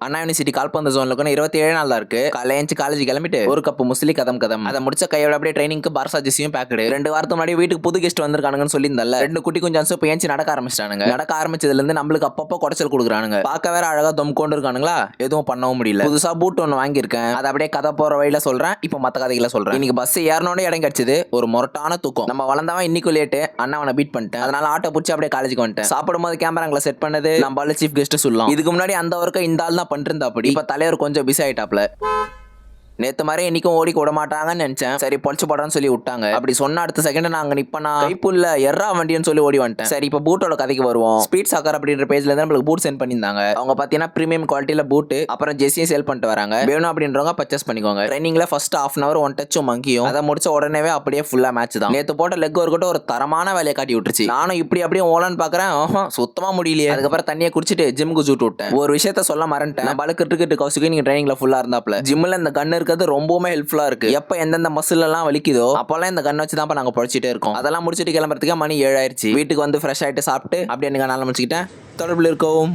அண்ணா university கால்பந்து ஜோன்ல 27 நாள் தான் இருக்கு. காலையில காலேஜ் கிளம்பிட்டு ஒரு கப் முஸ்லி கதம் அதை முடிச்ச கையோட அப்படியே ட்ரைனிங்க்கு பார்சா ஜெசியும் பேக்கடு. 2 வாரத்துக்கு முன்னாடி வீட்டுக்கு புது கெஸ்ட் வந்திருக்கானுங்கன்னு சொல்லியிருந்தல. 2 குட்டி குஞ்சான்ஸ் இப்போ ஏஞ்சி நடக்க ஆரம்பிச்சிட்டானுங்க. நடக்க ஆரம்பிச்சதுல இருந்து நம்மளுக்கு அப்பப்போ குடைச்சல் கொடுக்குறானுங்க. பார்க்க வேற அழகா தொம் கொண்டு இருக்கானுங்களா, எதுவும் பண்ணவும் முடியல. புதுசா பூட் ஒன்று வாங்கியிருக்கேன், அதை அப்படியே கதை போற வழியில சொல்றேன். இப்போ மத்த கதைகளை சொல்றேன். இன்னைக்கு பஸ் ஏறனோட இடம் கிடைச்சது, ஒரு மொரட்டான தூக்கம். நம்ம வளர்ந்தவன் இன்னைக்கு லேட்டு, அண்ணாவனை பீட் பண்ணிட்டேன். அதனால ஆட்டோ பிடிச்சி அப்படியே காலேஜுக்கு வந்துட்டேன். சாப்பிடும்போது கேமராங்களை செட் பண்ணது நம்ம சீஃப் கெஸ்ட் சொல்லலாம். இதுக்கு முன்னாடி அந்த ஒர்க்கை இந்த ஆள் தான் பண்ணிருந்தா. அப்படி இப்ப தலைவர் கொஞ்சம் பிஸி ஆயிட்டாப்ல. நேத்து மாதிரி இன்னைக்கும் ஓடி விட மாட்டாங்கன்னு நினைச்சேன். சரி பொழிச்சு போடான்னு சொல்லி விட்டாங்க. அப்படி சொன்ன அடுத்த செகண்ட் நாங்க நிப்பனா கைப்புள்ள எர்ரா வண்டின்னு சொல்லி ஓடி வந்துட்டேன். சரி இப்போ பூட்டோட கதைக்கு வருவோம். ஸ்பீட் சாக்கர் அப்படின்ற பேஜ்ல இருந்து நம்மளுக்கு பூட் சென்ட் பண்ணியிருந்தாங்க. அவங்க பாத்தீங்கன்னா பிரீமியம் குவாலிட்டியில பூட் அப்புறம் ஜெர்சியும் சேல் பண்ணிட்டு வராங்க. வேணும் அப்படின்றவங்க பர்ச்சேஸ் பண்ணிக்கோங்க. ட்ரைனிங்ல first half an hour one டச்சும் மங்கியும் அதை முடிச்ச உடனே அப்படியே ஃபுல்லா மேட்ச் தான். நேத்து போட்ட லெக் ஒர்க் ஒரு தரமான வேலையை காட்டி விட்டுருச்சு. நானும் இப்படி அப்படியே ஓலான்னு பாக்குறேன், சுத்தமா முடியலையே. அதுக்கப்புறம் தண்ணியை குடிச்சிட்டு ஜிம்முக்கு ஜூட்டு விட்டேன். ஒரு விஷயத்த சொல்ல மறந்துட்டேன். பல கிரிக்கெட் கவுசுக்கு நீங்க ட்ரைனிங்ல ஃபுல்லா இருந்தாப்ல. ஜிம்ல இந்த கன் இருக்கிறது ரொம்பவுமே ஹெல்ப்ஃபுல்லா இருக்கு. எப்ப எந்தெந்த மசில் எல்லாம் வலிக்குதோ அப்பெல்லாம் இந்த கன் வச்சு தான் நாங்க படிச்சுட்டே இருக்கோம். அதெல்லாம் முடிச்சுட்டு கிளம்புறதுக்கு மணி 7 ஆயிடுச்சு. வீட்டுக்கு வந்து ஃப்ரெஷ் ஆயிட்டு சாப்பிட்டு அப்படியே நீங்க நாள் முடிச்சுக்கிட்டேன். தொடர்பில் இருக்கவும்.